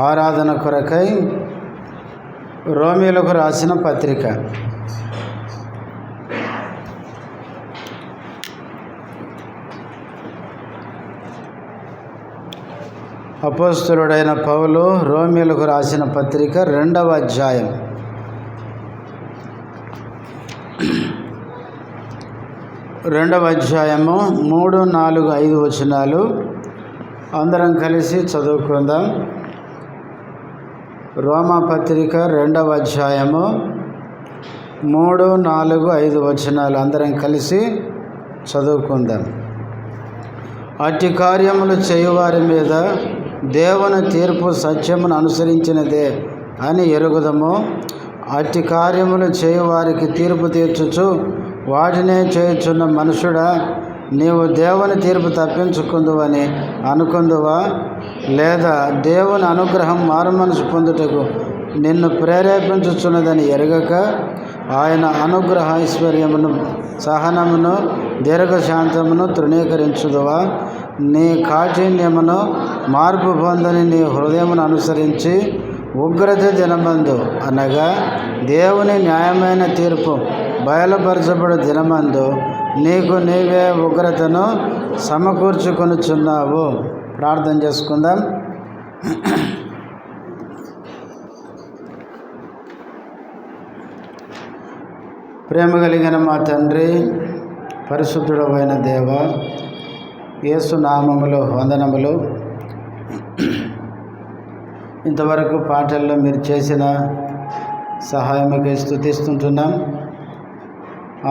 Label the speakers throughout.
Speaker 1: ఆరాధన కొరకై రోమీయులకు రాసిన పత్రిక. అపోస్తలుడైన పౌలు రోమీయులకు రాసిన పత్రిక 2వ అధ్యాయం. రెండవ అధ్యాయము 3, 4, 5 వచనాలు అందరం కలిసి చదువుకుందాం. రోమా పత్రిక 2వ అధ్యాయము 3, 4, 5 వచనాలు అందరం కలిసి చదువుకుందాం. అట్టి కార్యములు చేయువారి మీద దేవుని తీర్పు సత్యమును అనుసరించినదే అని ఎరుగుదము. అట్టి కార్యములు చేయువారికి తీర్పు తీర్చుచు వాటినే చేయుచున్న మనుషుడా, నీవు దేవుని తీర్పు తప్పించుకుందువని అనుకుందువా? లేదా దేవుని అనుగ్రహం మారుమనసు పొందుటకు నిన్ను ప్రేరేపించుచున్నదని ఎరగక ఆయన అనుగ్రహ ఐశ్వర్యమును, సహనమును, దీర్ఘశాంతమును తృణీకరించుదువా? నీ కాఠిన్యమును మార్పు పొందని నీ హృదయమును అనుసరించి ఉగ్రత దినమందు, అనగా దేవుని న్యాయమైన తీర్పు బయలుపరచబడు దినమందు నీకు నీవే ఉగ్రతను సమకూర్చుకొనుచున్నావు. ప్రార్థన చేసుకుందాం. ప్రేమ కలిగిన మా తండ్రి, పరిశుద్ధుడైన దేవ, యేసు నామములో వందనములు. ఇంతవరకు పాటల్లో మీరు చేసిన సహాయముకి స్తుతిస్తుంటున్నాం.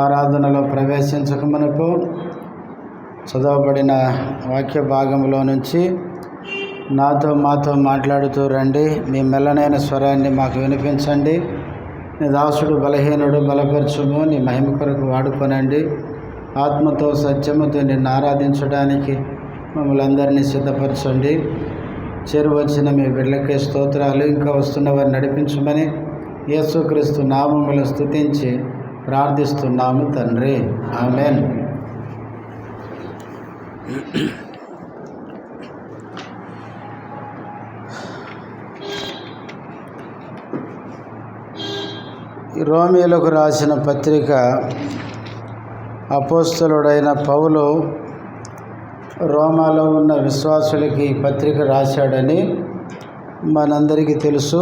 Speaker 1: ఆరాధనలో ప్రవేశించక మునుపు చదవబడిన వాక్య భాగంలో నుంచి మాతో మాట్లాడుతూ రండి. మీ మెల్లనైన స్వరాన్ని మాకు వినిపించండి. నీ దాసుడు బలహీనుడు, బలపరచుము. నీ మహిమ కొరకు వాడుకొనండి. ఆత్మతో సత్యముతో నిన్ను ఆరాధించడానికి మమ్మల్ని అందరినీ సిద్ధపరచండి. చేరువచ్చిన మీ బిడ్డలకే స్తోత్రాలు. ఇంకా వస్తున్న వారిని నడిపించమని యేసుక్రీస్తు నామములో స్తుతించి ప్రార్థిస్తున్నాము తండ్రి, ఆమేన్. రోమీయులకు రాసిన పత్రిక అపోస్తలుడైన పౌలు రోమాలో ఉన్న విశ్వాసులకి ఈ పత్రిక రాశాడని మనందరికీ తెలుసు.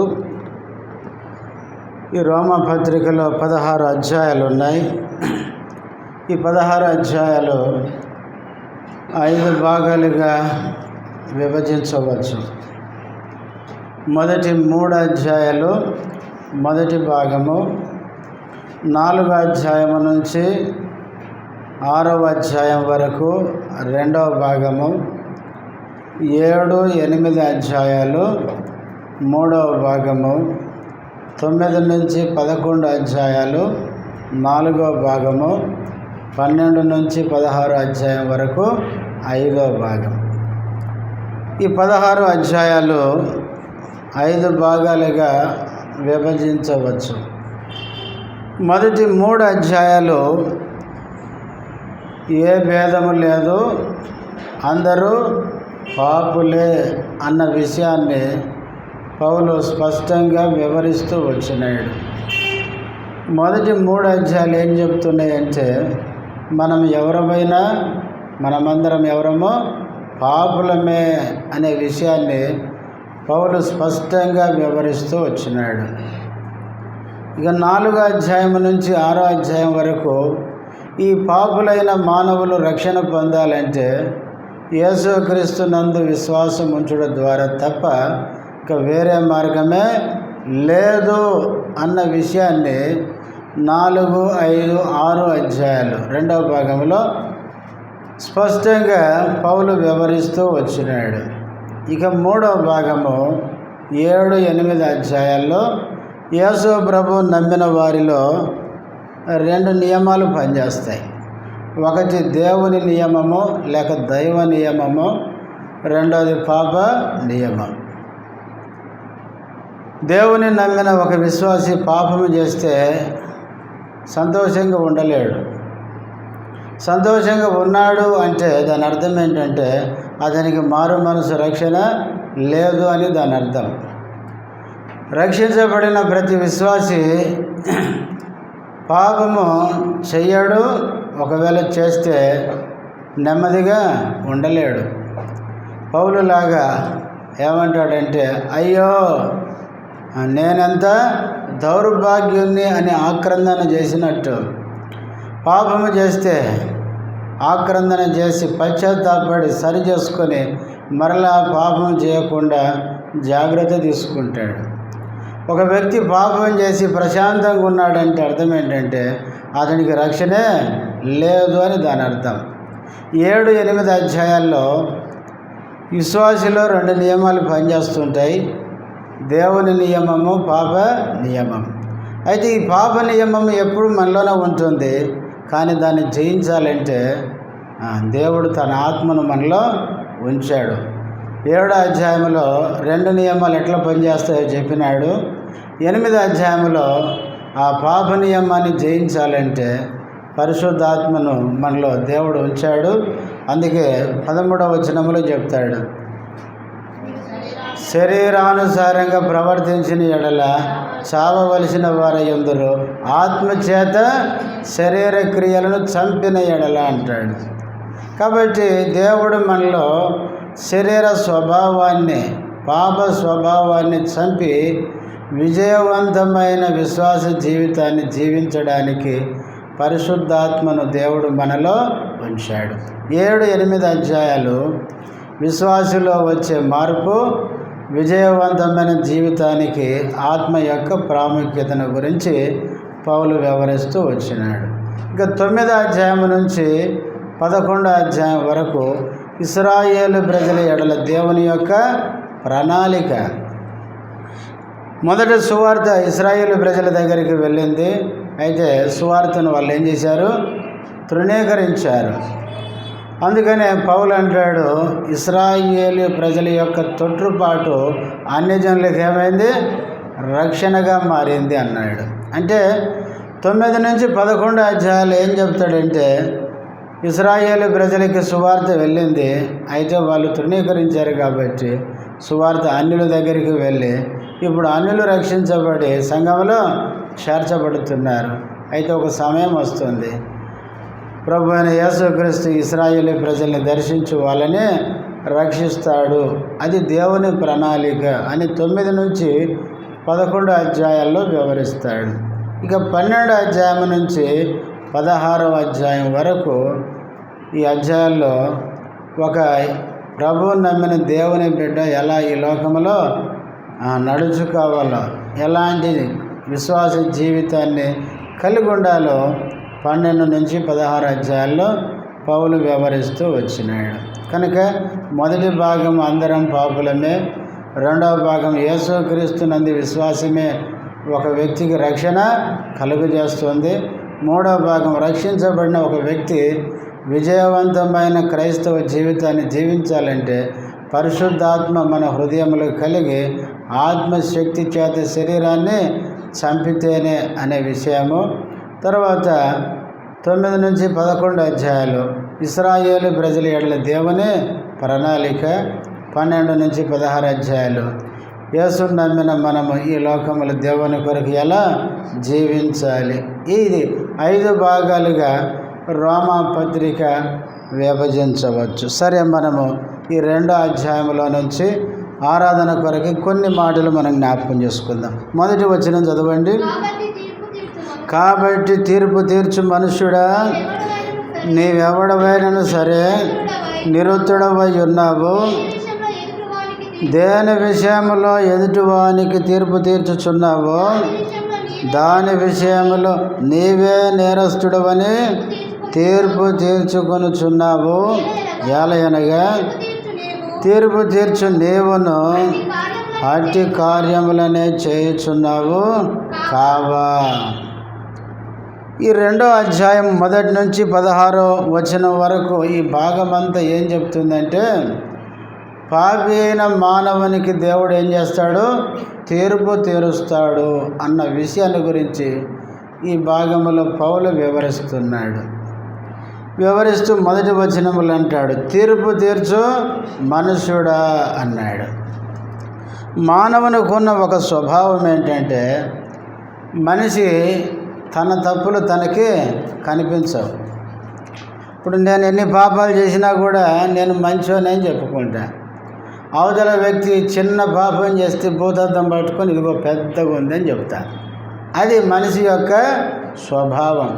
Speaker 1: ఈ రోమా పత్రికలో 16 అధ్యాయాలు ఉన్నాయి. ఈ 16 అధ్యాయాలు 5 భాగాలుగా విభజించవచ్చు. మొదటి 3 అధ్యాయాలు మొదటి భాగము, 4వ అధ్యాయము నుంచి 6వ అధ్యాయం వరకు 2వ భాగము, 7, 8 అధ్యాయాలు 3వ భాగము, 9 నుంచి 11 అధ్యాయాలు 4వ భాగము, 12 నుంచి 16 అధ్యాయం వరకు 5వ భాగం. ఈ 16 అధ్యాయాలు 5 భాగాలుగా విభజించవచ్చు. మొదటి 3 అధ్యాయాలు ఏ భేదము లేదు, అందరూ పాపులే అన్న విషయాన్ని పౌలు స్పష్టంగా వివరిస్తూ వచ్చినాడు. మొదటి 3 అధ్యాయాలు ఏం చెప్తున్నాయంటే, మనం ఎవరమైనా, మనమందరం ఎవరమో పాపులమే అనే విషయాన్ని పౌలు స్పష్టంగా వివరిస్తూ వచ్చినాడు. ఇక 4వ అధ్యాయం నుంచి 6వ అధ్యాయం వరకు ఈ పాపులైన మానవులు రక్షణ పొందాలంటే యేసుక్రీస్తు నందు విశ్వాసం ఉంచడం ద్వారా తప్ప ఇక వేరే మార్గమే లేదు అన్న విషయాన్ని 4, 5, 6 అధ్యాయాలు 2వ భాగంలో స్పష్టంగా పౌలు వివరిస్తూ వచ్చినాడు. ఇక 3వ భాగము 7, 8 అధ్యాయాల్లో యేసు ప్రభు నమ్మిన వారిలో 2 నియమాలు పనిచేస్తాయి. ఒకటి దేవుని నియమము లేక దైవ నియమము, రెండవది పాప నియమం. దేవుని నమ్మిన ఒక విశ్వాసి పాపము చేస్తే సంతోషంగా ఉండలేడు. సంతోషంగా ఉన్నాడు అంటే దాని అర్థం ఏంటంటే అతనికి మారు మనసు రక్షణ లేదు అని దాని అర్థం. రక్షించబడిన ప్రతి విశ్వాసి పాపము చెయ్యడు. ఒకవేళ చేస్తే నెమ్మదిగా ఉండలేడు. పౌలులాగా ఏమంటాడంటే, అయ్యో నేనెంత దౌర్భాగ్యుణ్ణి అని ఆక్రందన చేసినట్టు, పాపము చేస్తే ఆక్రందన చేసి పశ్చాత్తాపడి సరి చేసుకొని మరలా పాపం చేయకుండా జాగ్రత్త తీసుకుంటాడు. ఒక వ్యక్తి పాపం చేసి ప్రశాంతంగా ఉన్నాడంటే అర్థం ఏంటంటే అతనికి రక్షణే లేదు అని దాని అర్థం. 7-8 అధ్యాయాల్లో విశ్వాసిలో 2 నియమాలు పనిచేస్తుంటాయి. దేవుని నియమము, పాప నియమం. అయితే ఈ పాప నియమం ఎప్పుడు మనలోనే ఉంటుంది. కానీ దాన్ని జయించాలంటే దేవుడు తన ఆత్మను మనలో ఉంచాడు. 7వ అధ్యాయంలో 2 నియమాలు ఎట్లా పనిచేస్తాయో చెప్పినాడు. 8వ అధ్యాయంలో ఆ పాప నియమాన్ని జయించాలంటే పరిశుద్ధాత్మను మనలో దేవుడు ఉంచాడు. అందుకే 13వ వచనంలో చెప్తాడు, శరీరానుసారంగా ప్రవర్తించిన ఎడల చావవలసిన వారయందరూ ఆత్మచేత శరీర క్రియలను చంపిన ఎడల అంటాడు. కాబట్టి దేవుడు మనలో శరీర స్వభావాన్ని, పాప స్వభావాన్ని చంపి విజయవంతమైన విశ్వాస జీవితాన్ని జీవించడానికి పరిశుద్ధాత్మను దేవుడు మనలో ఉంచాడు. 7-8 అధ్యాయాలు విశ్వాసులో వచ్చే మార్పు, విజయవంతమైన జీవితానికి ఆత్మ యొక్క ప్రాముఖ్యతను గురించి పౌలు వివరిస్తూ వచ్చినాడు. ఇక 9వ అధ్యాయం నుంచి 11వ అధ్యాయం వరకు ఇశ్రాయేలు ప్రజల ఎడల దేవుని యొక్క ప్రణాళిక. మొదట సువార్త ఇశ్రాయేలు ప్రజల దగ్గరికి వెళ్ళింది. అయితే సువార్తను వాళ్ళు ఏం చేశారు? తృణీకరించారు. అందుకనే పౌలు అంటాడు, ఇశ్రాయేలు ప్రజల యొక్క తొట్టుపాటు అన్యజనులకు ఏమైంది? రక్షణగా మారింది అన్నాడు. అంటే 9 నుంచి 11 అధ్యాయాలు ఏం చెప్తాడంటే, ఇశ్రాయేలు ప్రజలకి సువార్త వెళ్ళింది. అయితే వాళ్ళు తృణీకరించారు కాబట్టి సువార్త అన్యుల దగ్గరికి వెళ్ళి ఇప్పుడు అన్యులు రక్షించబడి సంఘంలో చేర్చబడుతున్నారు. అయితే ఒక సమయం వస్తుంది, ప్రభు అయిన యేసుక్రీస్తు ఇశ్రాయేలు ప్రజల్ని దర్శించు వాళ్ళని రక్షిస్తాడు. అది దేవుని ప్రణాళిక అని 9 నుంచి 11 అధ్యాయాల్లో వివరిస్తాడు. ఇక 12 అధ్యాయం నుంచి 16వ అధ్యాయం వరకు ఈ అధ్యాయాల్లో ఒక ప్రభువు నమ్మిన దేవుని బిడ్డ ఎలా ఈ లోకంలో నడుచుకోవాలో, ఎలాంటి విశ్వాస జీవితాన్ని కలిగి ఉండాలో 12 నుంచి 16 అధ్యాయాల్లో పౌలు వివరిస్తూ వచ్చినాడు. కనుక మొదటి భాగం అందరం పాపులమే, 2వ భాగం యేసుక్రీస్తునందు విశ్వాసమే ఒక వ్యక్తికి రక్షణ కలుగజేస్తుంది, 3వ భాగం రక్షించబడిన ఒక వ్యక్తి విజయవంతమైన క్రైస్తవ జీవితాన్ని జీవించాలంటే పరిశుద్ధాత్మ మన హృదయంలో కలిగి ఆత్మశక్తి చేత శరీరాన్ని చంపితేనే అనే విషయము. తర్వాత 9 నుంచి 11 అధ్యాయాలు ఇశ్రాయేలు ప్రజల ఎడల దేవుని ప్రణాళిక. 12 నుంచి 16 అధ్యాయాలు యేసును నమ్మిన మనము ఈ లోకముల దేవుని కొరకు ఎలా జీవించాలి. ఇది 5 భాగాలుగా రోమా పత్రిక విభజించవచ్చు. సరే, మనము ఈ 2వ అధ్యాయంలో నుంచి ఆరాధన కొరకు కొన్ని మాటలు మనం జ్ఞాపకం చేసుకుందాం. మొదటి వచనం చదవండి. కాబట్టి తీర్పు తీర్చు మనుష్యుడా, నీవెవడవైనను సరే నిరుత్తుడవై ఉన్నావు. దేని విషయంలో ఎదుటివానికి తీర్పు తీర్చుచున్నావో దాని విషయంలో నీవే నేరస్తుడవని తీర్పు తీర్చుకొనుచున్నావు. ఎలయనగా తీర్పు తీర్చు నీవును అట్టి కార్యములనే చేయుచున్నావు కావా. ఈ 2వ అధ్యాయం 1 నుంచి 16వ వచనం వరకు ఈ భాగమంతా ఏం చెప్తుందంటే, పాపి అయిన మానవునికి దేవుడు ఏం చేస్తాడు? తీర్పు తీరుస్తాడు అన్న విషయాన్ని గురించి ఈ భాగంలో పౌలు వివరిస్తున్నాడు. వివరిస్తూ మొదటి వచనములు అంటాడు, తీర్పు తీర్చు మనుష్యుడా అన్నాడు. మానవునికి ఉన్న ఒక స్వభావం ఏంటంటే మనిషి తన తప్పులు తనకి కనిపించవు. ఇప్పుడు నేను ఎన్ని పాపాలు చేసినా కూడా నేను మంచోనే అని చెప్పుకుంటా. అవతల వ్యక్తి చిన్న పాపం చేస్తే భూతద్దం పట్టుకొని ఇదిగో పెద్దగా ఉందని చెప్తా. అది మనిషి యొక్క స్వభావం.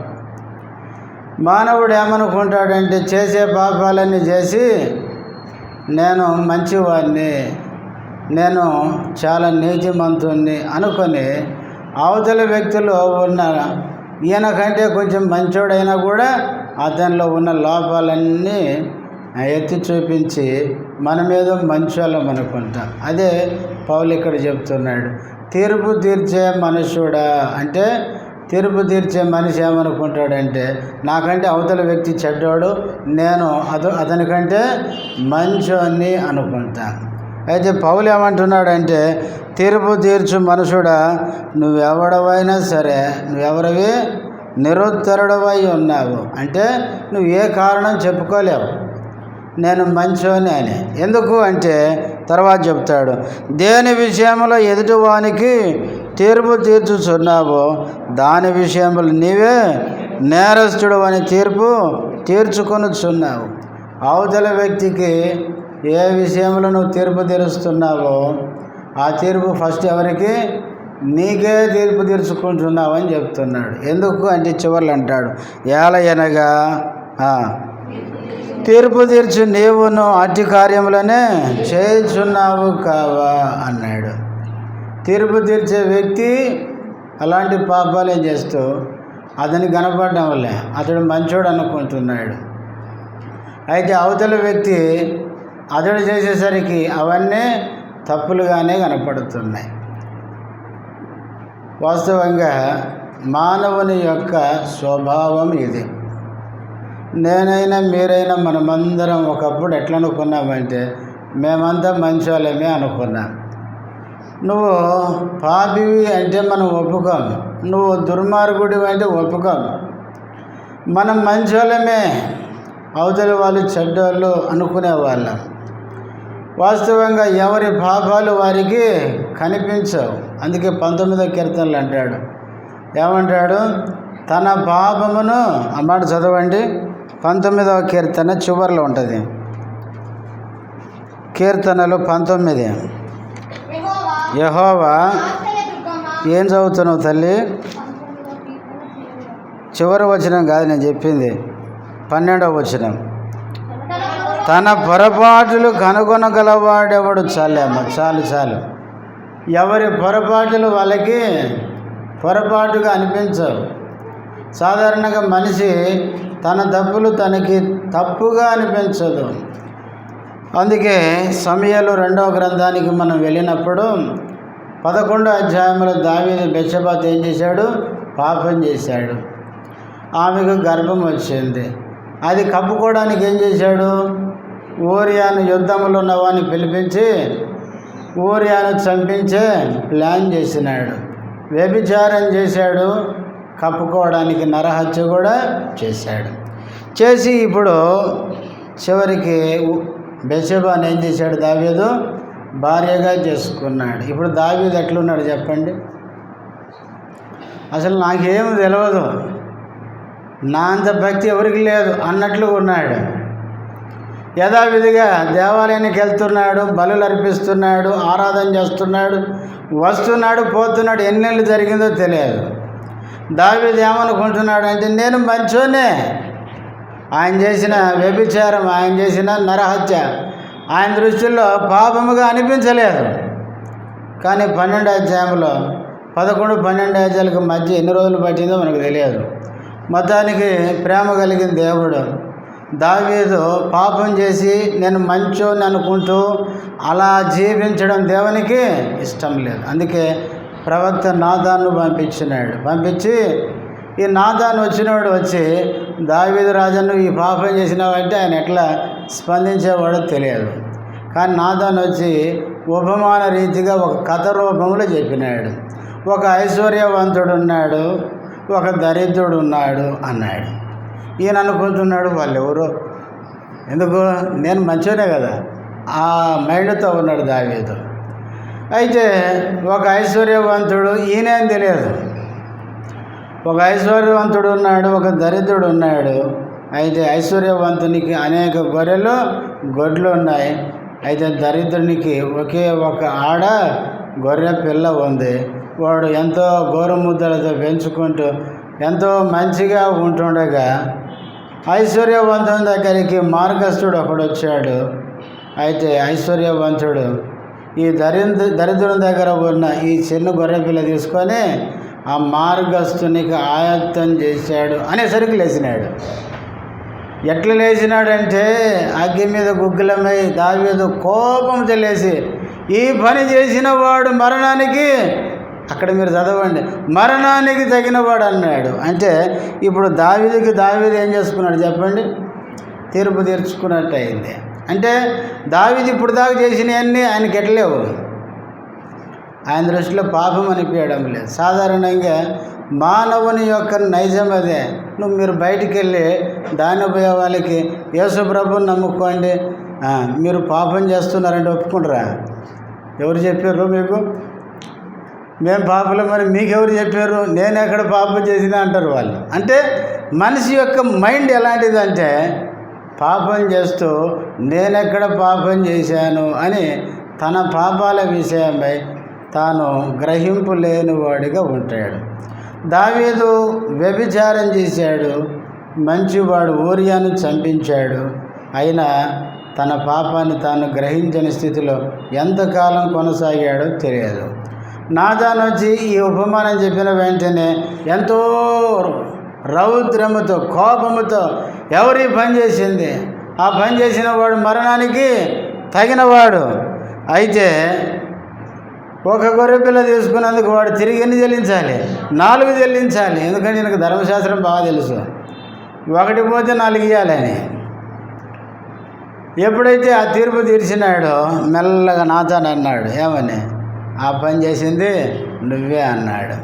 Speaker 1: మానవుడు ఏమనుకుంటాడంటే చేసే పాపాలన్నీ చేసి నేను మంచివాడిని, నేను చాలా నీతిమంతుణ్ణి అనుకొని అవతల వ్యక్తిలో ఉన్న ఈయన కంటే కొంచెం మంచోడైనా కూడా అతనిలో ఉన్న లోపాలన్నీ ఎత్తి చూపించి మన మీద మంచోళ్ళం అనుకుంటాం. అదే పౌలు ఇక్కడ చెప్తున్నాడు. తీర్పు తీర్చే మనుషుడా అంటే తీర్పు తీర్చే మనిషి ఏమనుకుంటాడంటే నాకంటే అవతల వ్యక్తి చెడ్డోడు, నేను అతనికంటే మంచోని అనుకుంటాను. అయితే పౌలు ఏమంటున్నాడంటే తీర్పు తీర్చు మనుషుడా, నువ్వెవడవైనా సరే నువ్వెవరివి నిరుత్తరుడవై ఉన్నావు. అంటే నువ్వు ఏ కారణం చెప్పుకోలేవు నేను మంచోని అని. ఎందుకు అంటే తర్వాత చెప్తాడు, దేని విషయంలో ఎదుటివానికి తీర్పు తీర్చుచున్నావో దాని విషయంలో నీవే నేరస్తుడు అని తీర్పు తీర్చుకొనుచున్నావు. అవతల వ్యక్తికి ఏ విషయంలో నువ్వు తీర్పు తీరుస్తున్నావో ఆ తీర్పు ఫస్ట్ ఎవరికి? నీకే తీర్పు తీర్చుకుంటున్నావు అని చెప్తున్నాడు. ఎందుకు అంటే చివర్లు అంటాడు, ఏలయనగా తీర్పు తీర్చు నీవును అట్టి కార్యములనే చేయుచున్నావు కావా అన్నాడు. తీర్పు తీర్చే వ్యక్తి అలాంటి పాపాలే చేస్తూ అతని కనపడడం వల్లే అతడు మంచోడు అనుకుంటున్నాడు. అయితే అవతల వ్యక్తి అతడు చేసేసరికి అవన్నీ తప్పులుగానే కనపడుతున్నాయి. వాస్తవంగా మానవుని యొక్క స్వభావం ఇది. నేనైనా మీరైనా మనమందరం ఒకప్పుడు ఎట్లా అనుకున్నామంటే మేమంతా మంచోళ్ళమే అనుకున్నాం. నువ్వు పాపివి అంటే మనం ఒప్పుకోము, నువ్వు దుర్మార్గుడివి అంటే ఒప్పుకోము. మనం మంచోళ్ళమే, అవతలి వాళ్ళు చెడ్డోళ్ళు అనుకునేవాళ్ళం. వాస్తవంగా ఎవరి పాపాలు వారికి కనిపించవు. అందుకే 19వ కీర్తనలు అంటాడు, ఏమంటాడు? తన పాపమును అమ్మాట చదవండి. 19వ కీర్తన చివరిలో ఉంటుంది. కీర్తనలు 19. యెహోవా ఏం చదువుతున్నావు తల్లి? చివరి వచనం కాదు నేను చెప్పింది, 12వ వచనం. తన పొరపాటులు కనుగొనగలవాడెవడు? చాలేమ్మ, చాలు. ఎవరి పొరపాటులు వాళ్ళకి పొరపాటుగా అనిపించవు. సాధారణంగా మనిషి తన తప్పులు తనకి తప్పుగా అనిపించదు. అందుకే సమూయేలు 2వ గ్రంథానికి మనం వెళ్ళినప్పుడు 11వ అధ్యాయంలో దావీదు బెత్షెబాతో ఏం చేశాడు? పాపం చేశాడు. ఆమెకు గర్భం వచ్చింది. అది కప్పుకోవడానికి ఏం చేశాడు? ఊరియాను యుద్ధంలో ఉన్నవాడిని పిలిపించి ఊరియాను చంపించే ప్లాన్ చేసినాడు. వ్యభిచారం చేశాడు, కప్పుకోవడానికి నరహత్య కూడా చేసి ఇప్పుడు చివరికి బెత్షెబాను ఏం చేశాడు? దావీదు భార్యగా చేసుకున్నాడు. ఇప్పుడు దావీదు ఎట్లున్నాడు చెప్పండి? అసలు నాకేం తెలియదు, నా అంత భక్తి ఎవరికి లేదు అన్నట్లుగా ఉన్నాడు. యథావిధిగా దేవాలయానికి వెళ్తున్నాడు, బలులు అర్పిస్తున్నాడు, ఆరాధన చేస్తున్నాడు, వస్తున్నాడు, పోతున్నాడు. ఎన్నేళ్ళు జరిగిందో తెలియదు. దావీదు ఏమనుకుంటున్నాడు అంటే నేను మంచోనే, ఆయన చేసిన వ్యభిచారం, ఆయన చేసిన నరహత్య ఆయన దృష్టిలో పాపముగా అనిపించలేదు. కానీ 12వ అధ్యాయంలో 11-12 అధ్యాయాలకు మధ్య ఎన్ని రోజులు పట్టిందో మనకు తెలియదు. మొత్తానికి ప్రేమ కలిగిన దేవుడు దావీదు పాపం చేసి నేను మంచోని అనుకుంటూ అలా జీవించడం దేవునికి ఇష్టం లేదు. అందుకే ప్రవక్త నాతాను పంపించి ఈ నాతాను వచ్చినవాడు వచ్చి దావీదు రాజును ఈ పాపం చేసినావంటే ఆయన ఎట్లా స్పందించేవాడో తెలియదు. కానీ నాతాను వచ్చి ఉపమాన రీతిగా ఒక కథ రూపంలో చెప్పినాడు. ఒక ఐశ్వర్యవంతుడు ఉన్నాడు, ఒక దరిద్రుడు ఉన్నాడు అన్నాడు. ఈయన అనుకుంటున్నాడు వాళ్ళు ఎవరు, ఎందుకు నేను మంచోనే కదా, ఆ మైండ్తో ఉన్నాడు దావీదు. అయితే ఒక ఐశ్వర్యవంతుడు ఈయనేం తెలియదు, ఒక ఐశ్వర్యవంతుడు ఉన్నాడు, ఒక దరిద్రుడు ఉన్నాడు. అయితే ఐశ్వర్యవంతునికి అనేక గొర్రెలు గొడ్లు ఉన్నాయి. అయితే దరిద్రునికి ఒకే ఒక ఆడ గొర్రె పిల్ల ఉంది. వాడు ఎంతో గోరుముద్దలతో పెంచుకుంటూ ఎంతో మంచిగా ఉంటుండగా ఐశ్వర్యవంతుని దగ్గరికి మార్గస్థుడు ఒకడు వచ్చాడు. అయితే ఐశ్వర్యవంతుడు ఈ దరిద్రుని దగ్గర ఉన్న ఈ చిన్న గొర్రె పిల్ల తీసుకొని ఆ మార్గస్థునికి ఆయత్తం చేశాడు అనేసరికి లేచినాడు. ఎట్లా లేచినాడంటే అగ్గి మీద గుగ్గులమై దావీదు కోపంతో లేచి, ఈ పని చేసిన వాడు మరణానికి, అక్కడ మీరు చదవండి, మరణానికి తగినవాడు అన్నాడు. అంటే ఇప్పుడు దావీదు ఏం చేసుకున్నాడు చెప్పండి? తీర్పు తీర్చుకున్నట్టు అయింది. అంటే దావీదు ఇప్పుడు దాకా చేసినవన్నీ ఆయనకి ఎట్లేవు, ఆయన దృష్టిలో పాపం అనిపించడం లేదు. సాధారణంగా మానవుని యొక్క నైజం అదే. మీరు బయటికి వెళ్ళి దాని పోయే వాళ్ళకి యేసు ప్రభుని నమ్ముకోండి, మీరు పాపం చేస్తున్నారంటే ఒప్పుకుంటారా? ఎవరు చెప్పారు మీకు? మేము పాపలమని మీకెవరు చెప్పారు? నేను ఎక్కడ పాపం చేసినా అంటారు వాళ్ళు. అంటే మనిషి యొక్క మైండ్ ఎలాంటిదంటే పాపం చేస్తూ నేనెక్కడ పాపం చేశాను అని తన పాపాల విషయమై తాను గ్రహింపు లేనివాడిగా ఉంటాడు. దావీదు వ్యభిచారం చేశాడు, మంచివాడు ఊరియాను చంపించాడు. అయినా తన పాపాన్ని తాను గ్రహించని స్థితిలో ఎంతకాలం కొనసాగాడో తెలియదు. నాతాను వచ్చి ఈ ఉపమానం చెప్పిన వెంటనే ఎంతో రౌద్రముతో కోపముతో ఎవరి పని చేసింది, ఆ పని చేసిన వాడు మరణానికి తగినవాడు. అయితే ఒక గొర్రె పిల్ల తీసుకున్నందుకు వాడు తిరిగి ఎన్ని చెల్లించాలి? 4 చెల్లించాలి. ఎందుకంటే నాకు ధర్మశాస్త్రం బాగా తెలుసు, 1 పోతే 4 ఇవ్వాలని. ఎప్పుడైతే ఆ తీర్పు తీర్చినాడో మెల్లగా నాతాను అన్నాడు, ఏమని? ఆ పని చేసింది నువ్వే అన్నాడు.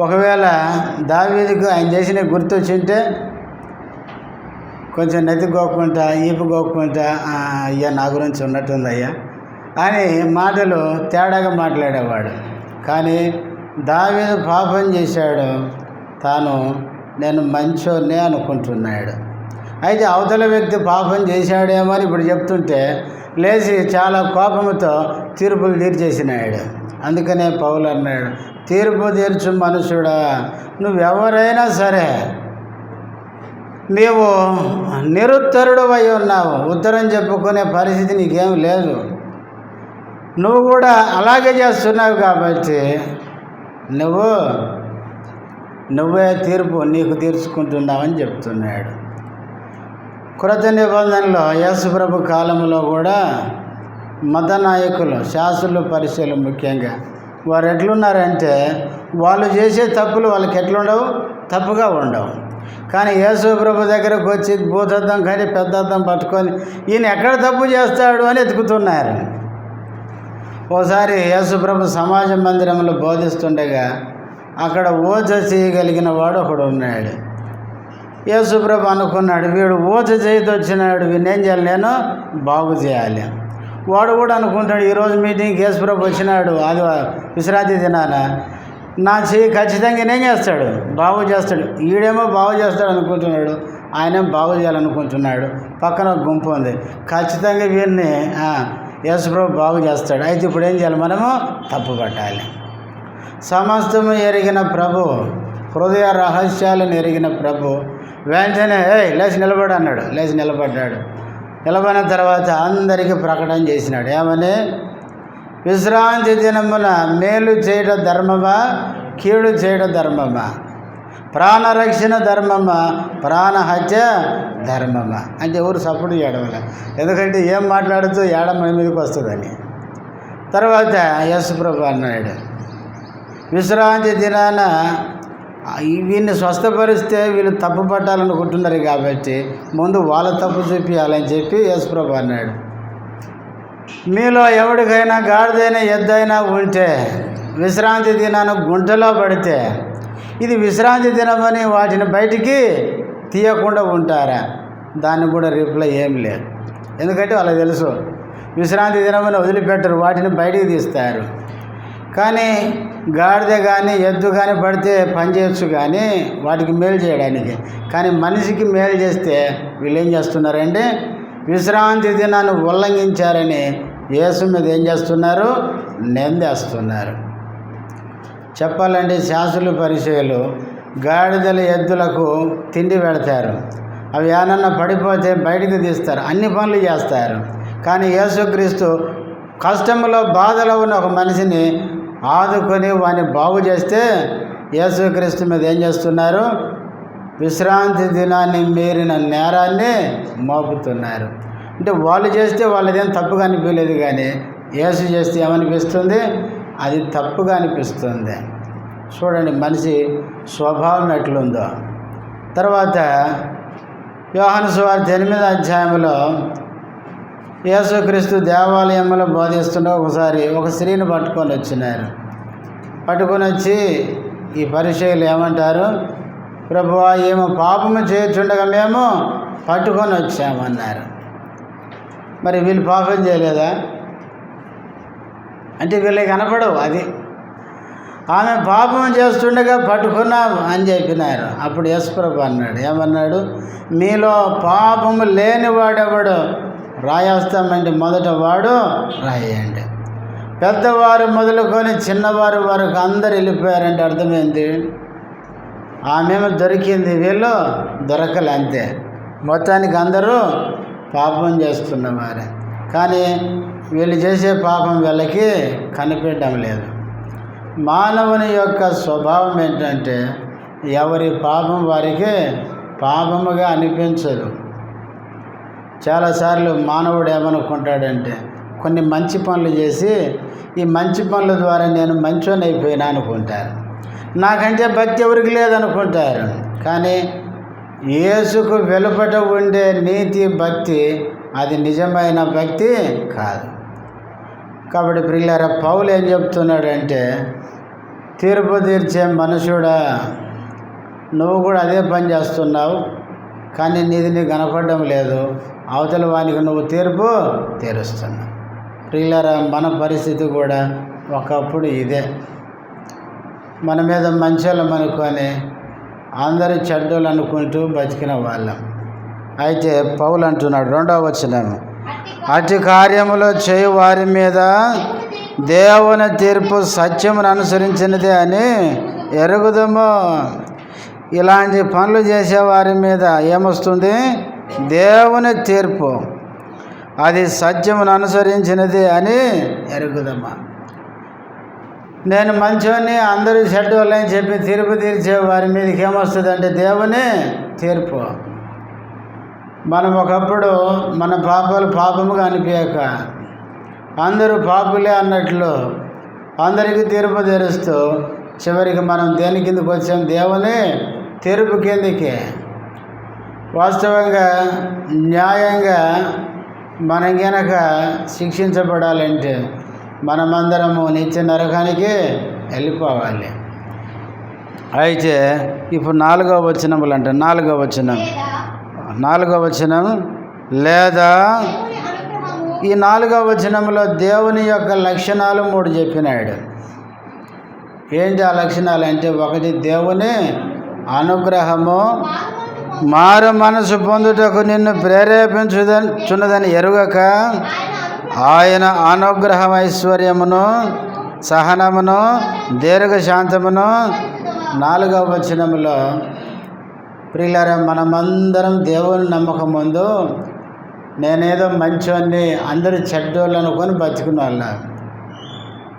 Speaker 1: ఒకవేళ దావీదుకు ఆయన చేసిన గుర్తు వచ్చింటే కొంచెం నెత్తి గోక్కుంటా, ఈపు గోక్కుంటా, అయ్యా నా గురించి ఉన్నట్టుంది అయ్యా అని మాటలు తేడాగా మాట్లాడేవాడు. కానీ దావీదు పాపం చేశాడు, తాను నేను మంచోనే అనుకుంటున్నాడు. అయితే అవతల వ్యక్తి పాపం చేశాడేమో అని ఇప్పుడు చెప్తుంటే లేచి చాలా కోపంతో తీర్పులు తీర్చేసినాడు. అందుకనే పౌలు అన్నాడు, తీర్పు తీర్చు మనుషుడా, నువ్వెవరైనా సరే నీవు నిరుత్తరుడు అయి ఉన్నావు, ఉత్తరం చెప్పుకునే పరిస్థితి నీకేం లేదు. నువ్వు కూడా అలాగే చేస్తున్నావు కాబట్టి నువ్వే తీర్పు నీకు తీర్చుకుంటున్నావని చెప్తున్నాడు. క్రొత్త నిబంధనలో యేసు ప్రభు కాలంలో కూడా మత నాయకులు, శాస్త్రులు, పరిచయులు ముఖ్యంగా వారు ఎట్లున్నారంటే వాళ్ళు చేసే తప్పులు వాళ్ళకి ఎట్లుండవు, తప్పుగా ఉండవు. కానీ యేసు ప్రభు దగ్గరకు వచ్చి భూతద్దం కానీ పెద్దద్దం పట్టుకొని ఈయన ఎక్కడ తప్పు చేస్తాడు అని ఎతుకుతున్నారు. ఓసారి యేసు ప్రభు సమాజ మందిరంలో బోధిస్తుండగా అక్కడ ఓచ చేయగలిగిన వాడు ఒకడు ఉన్నాడు. యేసు ప్రభు అనుకున్నాడు, వీడు ఓచ చేయితో వచ్చినాడు, వీడినేం చేయాలి, నేను బాగు చేయాలి. వాడు కూడా అనుకుంటాడు, ఈరోజు మీటింగ్కి యేసు ప్రభు వచ్చినాడు, అది విశ్రాంతి దినాన, నా చెయ్యి ఖచ్చితంగా ఏం చేస్తాడు, బాగు చేస్తాడు. ఈడేమో బాగు చేస్తాడు అనుకుంటున్నాడు, ఆయనేమో బాగు చేయాలనుకుంటున్నాడు. పక్కన ఒక గుంపు ఉంది, ఖచ్చితంగా వీరిని యేసు ప్రభు బాగు చేస్తాడు. అయితే ఇప్పుడు ఏం చేయాలి, మనము తప్పు పట్టాలి. సమస్తము ఎరిగిన ప్రభు, హృదయ రహస్యాలను ఎరిగిన ప్రభు వెంటనే లేచి నిలబడి అన్నాడు. లేచి నిలబడ్డాడు. నిలబడిన తర్వాత అందరికీ ప్రకటన చేసినాడు, ఏమని? విశ్రాంతి దినమున మేలు చేయడం ధర్మమా, కీడు చేయడం ధర్మమా? ప్రాణరక్షణ ధర్మమా, ప్రాణహత్య ధర్మమా? అంటే ఎవరు సపోర్ట్ చేయడం వల్ల, ఎందుకంటే ఏం మాట్లాడుతూ ఏడం మన మీదకి వస్తుందని. తర్వాత యేసు ప్రభు అన్నాడు, విశ్రాంతి దినాన వీళ్ళని స్వస్థపరిస్తే వీళ్ళు తప్పు పట్టాలనుకుంటున్నారు కాబట్టి ముందు వాళ్ళ తప్పు చూపించాలని చెప్పి యేసు ప్రభు అన్నాడు. మీలో ఎవరికైనా గాడిదైనా ఎద్దైనా ఉంటే విశ్రాంతి దినాన గుంటలో పడితే ఇది విశ్రాంతి దినమని వాటిని బయటికి తీయకుండా ఉంటారా? దానికి కూడా రిప్లై ఏం లేదు. ఎందుకంటే వాళ్ళకి తెలుసు విశ్రాంతి దినమున వదిలిపెట్టరు, వాటిని బయటికి తీస్తారు. కానీ గాడిద కానీ ఎద్దు కానీ పడితే పని చేయొచ్చు కానీ వాటికి మేలు చేయడానికి. కానీ మనిషికి మేలు చేస్తే వీళ్ళు ఏం చేస్తున్నారండి? విశ్రాంతి దినాన్ని ఉల్లంఘించారని యేసు మీద ఏం చేస్తున్నారు? నిందేస్తున్నారు. చెప్పాలంటే శాస్త్రులు పరిచయులు గాడిదల ఎద్దులకు తిండి పెడతారు, అవి ఏమన్నా పడిపోతే బయటికి తీస్తారు, అన్ని పనులు చేస్తారు. కానీ యేసుక్రీస్తు కష్టంలో బాధలో ఉన్న ఒక మనిషిని ఆదుకొని వాడిని బాగు చేస్తే యేసుక్రీస్తు మీద ఏం చేస్తున్నారు? విశ్రాంతి దినాన్ని మీరిన నేరాన్ని మోపుతున్నారు. అంటే వాళ్ళు చేస్తే వాళ్ళదేం తప్పుగా అనిపించలేదు, కానీ యేసు చేస్తే ఏమనిపిస్తుంది? అది తప్పుగా అనిపిస్తుంది. చూడండి మనిషి స్వభావం ఎట్లుందో. తర్వాత యోహాను సువార్త 8వ అధ్యాయంలో యేసుక్రీస్తు దేవాలయంలో బోధిస్తుంటే ఒకసారి ఒక స్త్రీని పట్టుకొని వచ్చి ఈ పరిచయులు ఏమంటారు? ప్రభువా, ఏమో పాపము చేయుచుండగా మేము పట్టుకొని వచ్చామన్నారు. మరి వీళ్ళు పాపం చేయలేదా అంటే వీళ్ళకి కనపడవు. అది ఆమె పాపం చేస్తుండగా పట్టుకున్నాం అని చెప్పినారు. అప్పుడు యేసుప్రభు అన్నాడు, ఏమన్నాడు? మీలో పాపము లేనివాడెవడు రాయేస్తామంటే మొదట వాడు రాయండి. పెద్దవారు మొదలుకొని చిన్నవారు వరకు అందరు వెళ్ళిపోయారంటే అర్థమైంది, ఆమెమో దొరికింది, వీళ్ళు దొరకలే, అంతే. మొత్తానికి అందరూ పాపం చేస్తున్నవారే. కానీ వీళ్ళు చేసే పాపం వీళ్ళకి కనిపించడం లేదు. మానవుని యొక్క స్వభావం ఏంటంటే ఎవరి పాపం వారికి పాపముగా అనిపించదు. చాలాసార్లు మానవుడు ఏమనుకుంటాడంటే కొన్ని మంచి పనులు చేసి ఈ మంచి పనుల ద్వారా నేను మంచోని అయిపోయినా అనుకుంటారు. నాకంటే భక్తి ఎవరికి లేదనుకుంటారు. కానీ యేసుకు వెలుపట ఉండే నీతి భక్తి అది నిజమైన భక్తి కాదు. కాబట్టి ప్రియులారా, పౌలు ఏం చెప్తున్నాడంటే, తీర్పు తీర్చే మనుషుడా, నువ్వు కూడా అదే పని చేస్తున్నావు, కానీ నీది నీకు కనపడడం లేదు, అవతల వానికి నువ్వు తీర్పు తీరుస్తున్నావు. ప్రియులారా, మన పరిస్థితి కూడా ఒకప్పుడు ఇదే. మన మీద మంచోళ్ళం అనుకొని అందరూ చెడ్డోళ్ళు అనుకుంటూ బతికిన వాళ్ళం. అయితే పౌలు అంటున్నాడు 2వ వచనం, అతి కార్యములో చేయు వారి మీద దేవుని తీర్పు సత్యమును అనుసరించినదే అని ఎరుగుదము. ఇలాంటి పనులు చేసేవారి మీద ఏమొస్తుంది? దేవుని తీర్పు. అది సత్యమును అనుసరించినది అని ఎరుగుదమా. నేను మంచోని అందరూ చెడ్డోళ్ళని చెప్పి తీర్పు తీర్చే వారి మీదకి ఏమొస్తుంది అంటే దేవుని తీర్పు. మనం ఒకప్పుడు మన పాపాలు పాపముగా అనిపించక అందరూ పాపులే అన్నట్లు అందరికీ తీర్పు తీరుస్తూ చివరికి మనం దేని కిందకి వచ్చాం? దేవుని తీర్పు కిందకి. వాస్తవంగా న్యాయంగా మనం గనక శిక్షించబడాలంటే మనమందరము నిత్య నరకానికి వెళ్ళిపోవాలి. అయితే ఇప్పుడు 4వ వచనములు అంట. 4వ వచనం లేదా ఈ 4వ వచనంలో దేవుని యొక్క లక్షణాలు 3 చెప్పినాడు. ఏంటి ఆ లక్షణాలు అంటే, 1 దేవుని అనుగ్రహము, మారు మనసు పొందుటకు నిన్ను ప్రేరేపించుచున్నదని ఎరుగక ఆయన అనుగ్రహం ఐశ్వర్యమును, సహనమును, దీర్ఘశాంతమును. 4వ వచనంలో ప్రియులారా, మనమందరం దేవుని నమ్మకం ముందు నేనేదో మంచోన్ని అందరూ చెడ్డోళ్ళు అనుకొని బతుకున్న వాళ్ళ.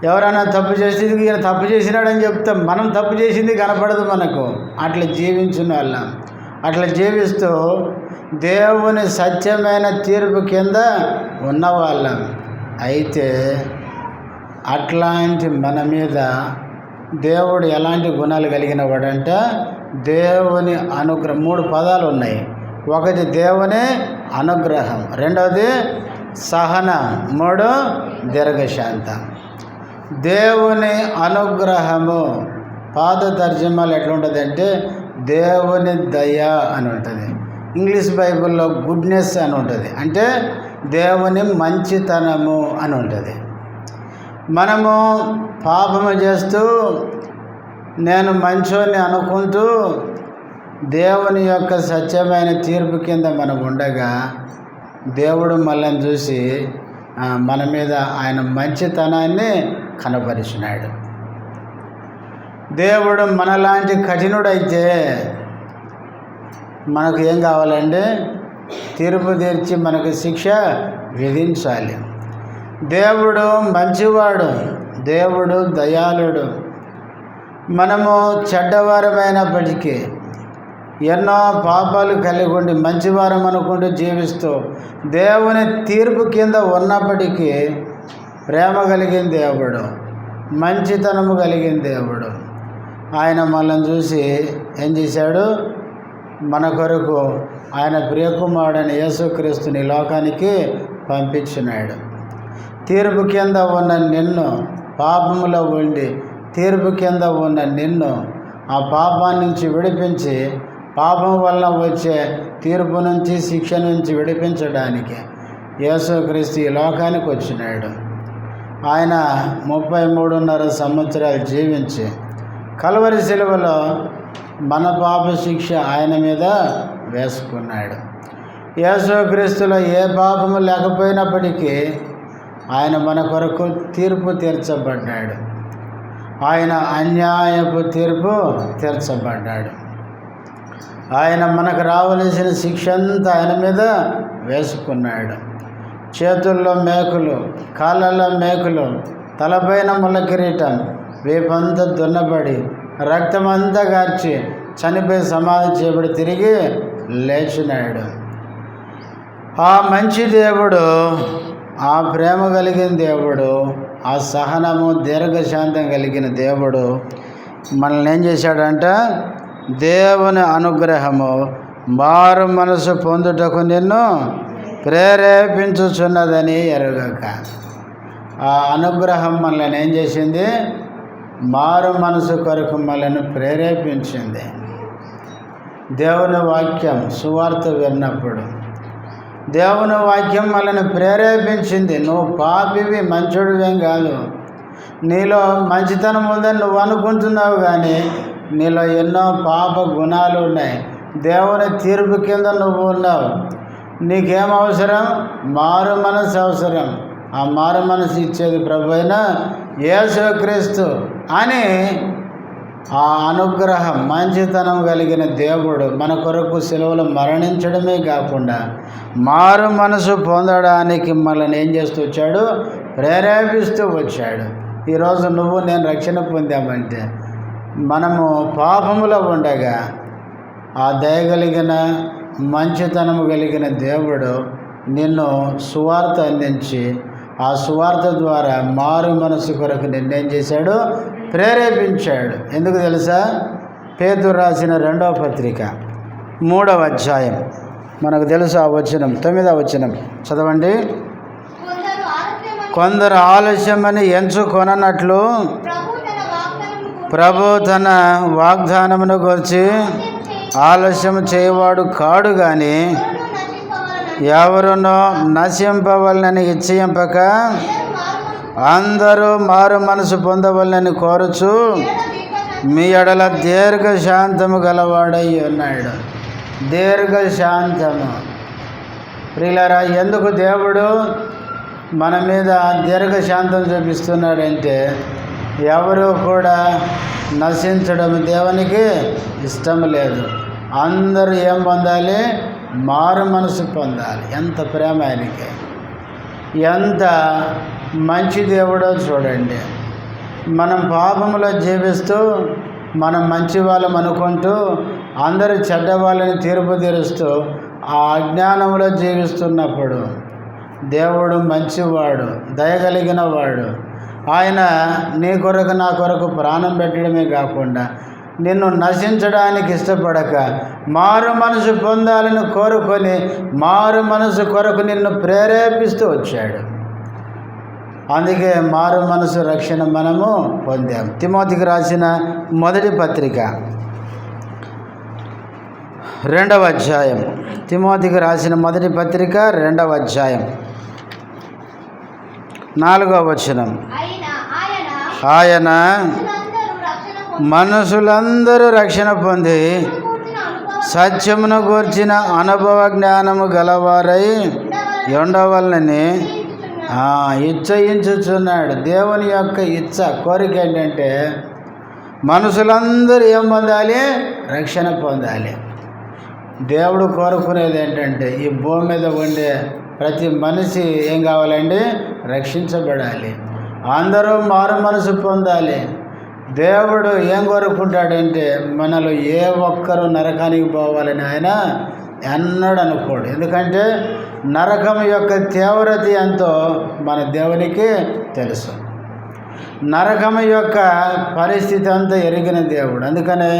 Speaker 1: ఎవరైనా తప్పు చేసేది ఈయన తప్పు చేసినాడని చెప్తాం, మనం తప్పు చేసింది కనపడదు మనకు. అట్లా జీవించిన వాళ్ళం. అట్లా జీవిస్తూ దేవుని సత్యమైన తీర్పు కింద ఉన్నవాళ్ళం. అయితే అట్లాంటి మన మీద దేవుడు ఎలాంటి గుణాలు కలిగిన వాడంటే, దేవుని అనుగ్రహం. 3 పదాలు ఉన్నాయి. 1 దేవుని అనుగ్రహం, 2వది సహనం, 3 దీర్ఘశాంతం. దేవుని అనుగ్రహము పాత తర్జమాలు ఎట్లుంటుందంటే దేవుని దయ అని ఉంటుంది. ఇంగ్లీష్ బైబిల్లో గుడ్నెస్ అని ఉంటుంది. అంటే దేవుని మంచితనము అని ఉంటుంది. మనము పాపము చేస్తూ నేను మంచోని అనుకుంటూ దేవుని యొక్క సత్యమైన తీర్పు కింద మనం ఉండగా దేవుడు మనల్ని చూసి మన మీద ఆయన మంచితనాన్ని కనపరిచినాడు. దేవుడు మనలాంటి కఠినుడైతే మనకు ఏం కావాలండి? తీర్పు తీర్చి మనకు శిక్ష విధించాలి. దేవుడు మంచివాడు, దేవుడు దయాళుడు. మనము చెడ్డవారమైనప్పటికీ ఎన్నో పాపాలు కలిగి ఉండి మంచివారం అనుకుంటూ జీవిస్తూ దేవుని తీర్పు కింద ఉన్నప్పటికీ ప్రేమ కలిగిన దేవుడు, మంచితనము కలిగిన దేవుడు. ఆయన మనల్ని చూసి ఏం చేశాడు? మన కొరకు ఆయన ప్రియకుమారుడైన యేసుక్రీస్తుని లోకానికి పంపించినాడు. తీర్పు కింద ఉన్న నిన్ను, పాపములో ఉండి తీర్పు కింద ఉన్న నిన్ను ఆ పాపాన్ని నుంచి విడిపించి, పాపం వల్ల వచ్చే తీర్పు నుంచి, శిక్ష నుంచి విడిపించడానికి యేసుక్రీస్తు ఈ లోకానికి వచ్చినాడు. ఆయన 33.5 సంవత్సరాలు జీవించి కల్వరి శిలువలో మన పాప శిక్ష ఆయన మీద వేసుకున్నాడు. యేసుక్రీస్తులో ఏ పాపము లేకపోయినప్పటికీ ఆయన మన కొరకు తీర్పు తీర్చబడ్డాడు. ఆయన అన్యాయపు తీర్పు తీర్చబడ్డాడు. ఆయన మనకు రావలసిన శిక్ష అంతా ఆయన మీద వేసుకున్నాడు. చేతుల్లో మేకులు, కాళ్ళల్లో మేకులు, తలపైన ముళ్ళ కిరీటం, వీపంతా దున్నబడి రక్తమంతా గార్చి చనిపోయి సమాధి చేయబడి తిరిగి లేచినాడు. ఆ మంచి దేవుడు, ఆ ప్రేమ కలిగిన దేవుడు, ఆ సహనము దీర్ఘశాంతం కలిగిన దేవుడు మనల్ని ఏం చేశాడంట? దేవుని అనుగ్రహము మారు మనసు పొందుటకు నిన్ను ప్రేరేపించుచున్నదని ఎరుగక. ఆ అనుగ్రహం మనల్ని ఏం చేసింది? మారు మనసు కొరకు మనల్ని ప్రేరేపించింది. దేవుని వాక్యం సువార్త విన్నప్పుడు దేవుని వాక్యం మనల్ని ప్రేరేపించింది. నువ్వు పాపివి, మంచోడివేం కాదు. నీలో మంచితనం ఉందని నువ్వు అనుకుంటున్నావు, కానీ నీలో ఎన్నో పాప గుణాలు ఉన్నాయి. దేవుని తీర్పు కింద నువ్వు ఉన్నావు. నీకేం అవసరం? మారు మనసు అవసరం. ఆ మారు మనసు ఇచ్చేది ప్రభువైన యేసుక్రీస్తు అని ఆ అనుగ్రహం, మంచితనం కలిగిన దేవుడు మన కొరకు సిలువలో మరణించడమే కాకుండా మారు మనసు పొందడానికి మనల్ని ఏం చేస్తూ వచ్చాడు? ప్రేరేపిస్తూ వచ్చాడు. ఈరోజు నువ్వు నేను రక్షణ పొందామంటే మనము పాపములో ఉండగా ఆ దయగలిగిన మంచితనము కలిగిన దేవుడు నిన్ను సువార్త అందించి ఆ సువార్త ద్వారా మారు మనసు కొరకు నిన్నేం చేశాడు? ప్రేరేపించాడు. ఎందుకు తెలుసా? పేతురు రాసిన 2వ పత్రిక 3వ అధ్యాయం మనకు తెలుసు. ఆ వచనం 9వ వచనం చదవండి. కొందరు ఆలస్యమని ఎంచుకొననట్లు ప్రభు తన వాగ్దానమును గురించి ఆలస్యం చేయవాడు కాడు, కానీ ఎవరునో నశింపవలనని ఇచ్చయింపక అందరూ మారు మనసు పొందవలనని కోరుచు మీ ఎడల దీర్ఘశాంతము గలవాడై ఉన్నాడు. దీర్ఘశాంతము. ప్రియులారా, ఎందుకు దేవుడు మన మీద దీర్ఘశాంతం చూపిస్తున్నాడంటే ఎవరు కూడా నశించడం దేవునికి ఇష్టం లేదు. అందరూ ఏం పొందాలి? మారు మనసు పొందాలి. ఎంత ప్రేమ ఆయనకి! ఎంత మంచి దేవుడో చూడండి. మనం పాపములో జీవిస్తూ మనం మంచి వాళ్ళం అనుకుంటూ అందరూ చెడ్డవాళ్ళని తీర్పు తీరుస్తూ ఆ అజ్ఞానంలో జీవిస్తున్నప్పుడు దేవుడు మంచివాడు, దయగలిగిన వాడు. ఆయన నీ కొరకు నా కొరకు ప్రాణం పెట్టడమే కాకుండా నిన్ను నశించడానికి ఇష్టపడక మారు మనసు పొందాలని కోరుకొని మారు మనసు కొరకు నిన్ను ప్రేరేపిస్తూ వచ్చాడు. అందుకే మారు మనసు రక్షణ మనము పొందాం. తిమోతికి రాసిన 1వ పత్రిక 2వ అధ్యాయం. తిమోతికి రాసిన 1వ పత్రిక 2వ అధ్యాయం 4వ వచనం, ఆయన మనుషులందరూ రక్షణ పొంది సత్యమును గూర్చిన అనుభవ జ్ఞానము గలవారై ఉండవలనని ఇచ్చయించుచున్నాడు. దేవుని యొక్క కోరిక ఏంటంటే మనుషులందరూ ఏం పొందాలి? రక్షణ పొందాలి. దేవుడు కోరుకునేది ఏంటంటే ఈ భూమి మీద ఉండే ప్రతి మనిషి ఏం కావాలండి? రక్షించబడాలి. అందరూ మారు మనసు పొందాలి. దేవుడు ఏం కోరుకుంటాడంటే మనలో ఏ ఒక్కరు నరకానికి పోవాలని ఆయన ఎన్నడూ అనుకోడు. ఎందుకంటే నరకం యొక్క తీవ్రత ఎంతో మన దేవునికి తెలుసు. నరకం యొక్క పరిస్థితి అంతా ఎరిగిన దేవుడు. అందుకనే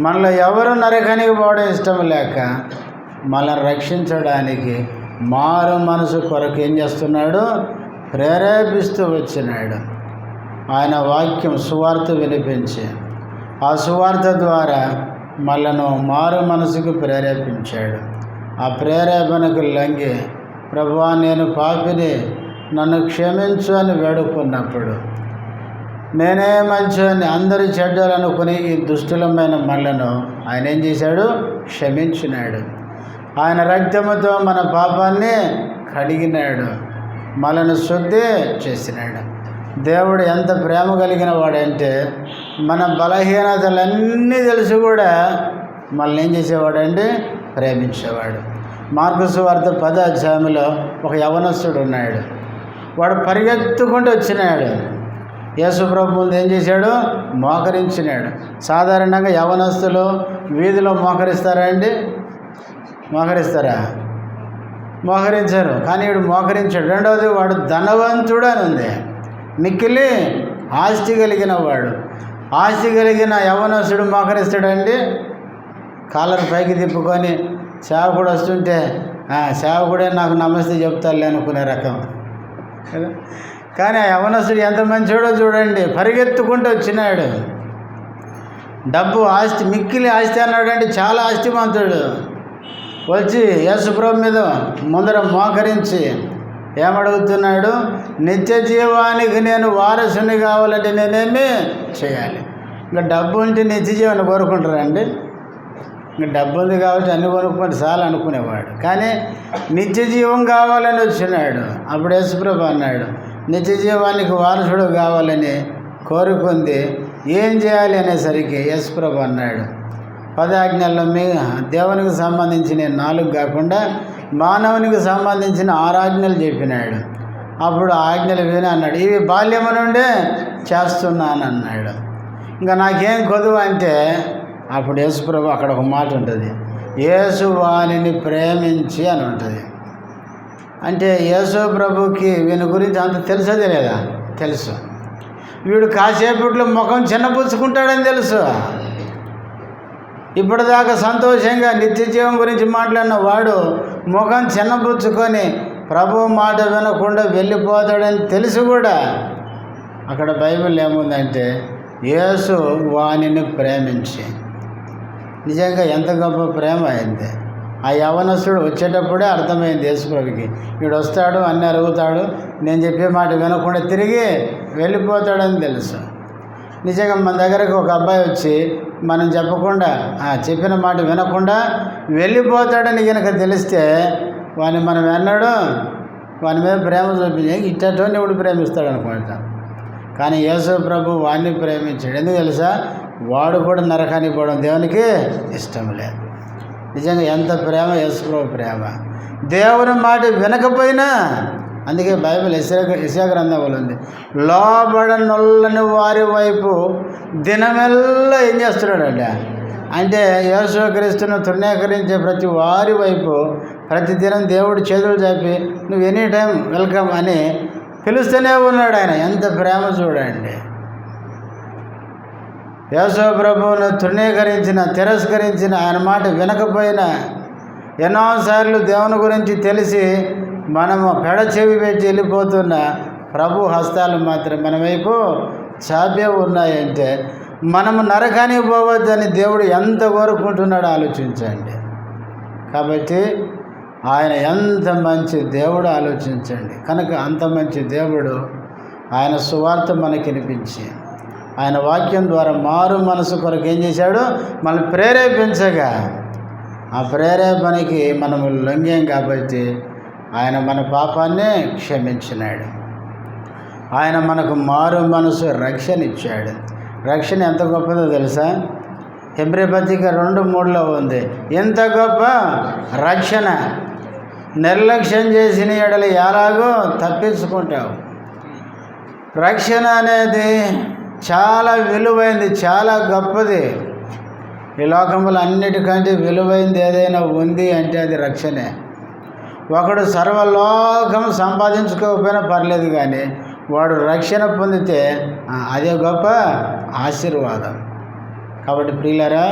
Speaker 1: మనలో ఎవరు నరకానికి పోవడం ఇష్టం లేక మనల్ని రక్షించడానికి మారు మనసు కొరకు ఏం చేస్తున్నాడు? ప్రేరేపిస్తూ వచ్చినాడు. ఆయన వాక్యం సువార్త వినిపించి ఆ సువార్త ద్వారా మనను మారు మనసుకు ప్రేరేపించాడు. ఆ ప్రేరేపణకు లొంగి ప్రభువా నేను పాపిని, నన్ను క్షమించు అని వేడుకున్నప్పుడు నేనే మంచోని అందరూ చెడ్డలు అనుకుని ఈ దుష్టులమైన మనలను ఆయన ఏం చేశాడు? క్షమించినాడు. ఆయన రక్తముతో మన పాపాన్ని కడిగినాడు, మనను శుద్ధి చేసినాడు. దేవుడు ఎంత ప్రేమ కలిగిన వాడంటే మన బలహీనతలన్నీ తెలిసి కూడా మనల్ని ఏం చేసేవాడండి? ప్రేమించేవాడు. మార్కు సువార్త 10వ అధ్యాయంలో ఒక యవనస్తుడు ఉన్నాడు. వాడు పరిగెత్తుకుంటూ వచ్చినాడు. యేసు ప్రభు ముందు ఏం చేశాడు? మోకరించినాడు. సాధారణంగా యవనస్తులు వీధిలో మోకరిస్తారా అండి? మోకరిస్తారా? మోకరించారు. కానీ వీడు మోకరించాడు. రెండవది వాడు ధనవంతుడు అని ఉంది. మిక్కిలి ఆస్తి కలిగిన వాడు. ఆస్తి కలిగిన యవనస్తుడు మోకరిస్తాడండి? కాలర్ పైకి తిప్పుకొని సేవకుడు వస్తుంటే సేవకుడే నాకు నమస్తే చెప్తాలే అనుకునే రకం. కానీ ఆ యవనస్తుడు ఎంత మంచోడో చూడండి. పరిగెత్తుకుంటూ వచ్చినాడు. డబ్బు, ఆస్తి, మిక్కిలి ఆస్తి అన్నాడంటే చాలా ఆస్తిమంతుడు. వచ్చి యేసుప్రభు మీద ముందర మోకరించి ఏమడుగుతున్నాడు? నిత్య జీవానికి నేను వారసుని కావాలంటే నేనేమి చేయాలి? ఇంకా డబ్బు ఉంటే నిత్య జీవాన్ని కోరుకుంటారండి? ఇంకా డబ్బు ఉంది కాబట్టి అన్ని కొనుక్కొని చాలు అనుకునేవాడు. కానీ నిత్య జీవం కావాలని వచ్చినాడు. అప్పుడు యేసుప్రభు అన్నాడు, నిత్య జీవానికి వారసుడు కావాలని కోరుకుంది ఏం చేయాలి అనేసరికి యేసుప్రభు అన్నాడు, 10 ఆజ్ఞల్లో దేవునికి సంబంధించిన 4 కాకుండా మానవునికి సంబంధించిన 6 ఆజ్ఞలు చెప్పినాడు. అప్పుడు ఆజ్ఞలు విని అన్నాడు, ఇవి బాల్యము నుండే చేస్తున్నాను అన్నాడు. ఇంకా నాకేం కొదువు అంటే అప్పుడు యేసుప్రభు అక్కడ ఒక మాట ఉంటుంది, యేసు వానిని ప్రేమించి అని ఉంటుంది. అంటే యేసు ప్రభుకి వీని గురించి అంత తెలుసదే లేదా? తెలుసు. వీడు కాసేపట్లో ముఖం చిన్నపుచ్చుకుంటాడని తెలుసు. ఇప్పటిదాకా సంతోషంగా నిత్య జీవం గురించి మాట్లాడిన వాడు ముఖం చిన్నపుచ్చుకొని ప్రభు మాట వినకుండా వెళ్ళిపోతాడని తెలిసి కూడా అక్కడ బైబిల్ ఏముందంటే యేసు వానిని ప్రేమించి. నిజంగా ఎంత గొప్ప ప్రేమ అయింది. ఆ యవనస్తుడు వచ్చేటప్పుడే అర్థమైంది యేసుప్రభుకి, వీడు వస్తాడు, అన్నీ అరుగుతాడు, నేను చెప్పే మాట వినకుండా తిరిగి వెళ్ళిపోతాడని తెలుసు. నిజంగా మన దగ్గరకు ఒక అబ్బాయి వచ్చి మనం చెప్పకుండా చెప్పిన మాట వినకుండా వెళ్ళిపోతాడని కనుక తెలిస్తే వాడిని మనం ఎన్నడూ వాని మీద ప్రేమ చూపించి ఇట్టని ఇప్పుడు ప్రేమిస్తాడు అనుకుంటాం. కానీ యేసు ప్రభు వాడిని ప్రేమించాడు. ఎందుకు తెలుసా? వాడు కూడా నరకానికి పోవడం దేవునికి ఇష్టం లేదు. నిజంగా ఎంత ప్రేమ యేసు ప్రభు ప్రేమ. దేవుని మాట వినకపోయినా, అందుకే బైబిల్ యెషయా గ్రంథంలో ఉంది, లోబడనొల్లని వారి వైపు దినమెల్లా ఏం చేస్తున్నాడండి అంటే యేసుక్రీస్తును తృణీకరించే ప్రతి వారి వైపు ప్రతిదినం దేవుడు చేతులు చాపి నువ్వు ఎనీ టైం వెల్కమ్ అని పిలుస్తూనే ఉన్నాడు. ఆయన ఎంత ప్రేమ చూడండి. యేసు ప్రభువును తిరస్కరించిన ఆయన మాట వినకపోయినా ఎన్నోసార్లు దేవుని గురించి తెలిసి మనము చెవి పెట్టి వెళ్ళిపోతున్న ప్రభు హస్తాలు మాత్రం మన వైపు చాపే ఉన్నాయంటే మనము నరకానికి పోవద్దని దేవుడు ఎంత కోరుకుంటున్నాడో ఆలోచించండి. కాబట్టి ఆయన ఎంత మంచి దేవుడు ఆలోచించండి. కనుక అంత మంచి దేవుడు ఆయన సువార్త మనకి వినిపించి ఆయన వాక్యం ద్వారా మారు మనసు కొరకు ఏం చేశాడు? మనం ప్రేరేపించగా ఆ ప్రేరేపణకి మనము లొంగాం కాబట్టి ఆయన మన పాపాన్ని క్షమించినాడు. ఆయన మనకు మారు మనసు రక్షణ ఇచ్చాడు. రక్షణ ఎంత గొప్పదో తెలుసా? హెబ్రీ పత్రిక 2:3 ఉంది. ఎంత గొప్ప రక్షణ! నిర్లక్ష్యం చేసిన ఎడల ఎలాగో తప్పించుకుంటావు. రక్షణ అనేది చాలా విలువైంది, చాలా గొప్పది. ఈ లోకంలో అన్నిటికంటే విలువైంది ఏదైనా ఉంది అంటే అది రక్షణే. ఒకడు సర్వలోకం సంపాదించుకోకపోయినా పర్లేదు, కానీ వాడు రక్షణ పొందితే అదే గొప్ప ఆశీర్వాదం. కాబట్టి ప్రియులారా,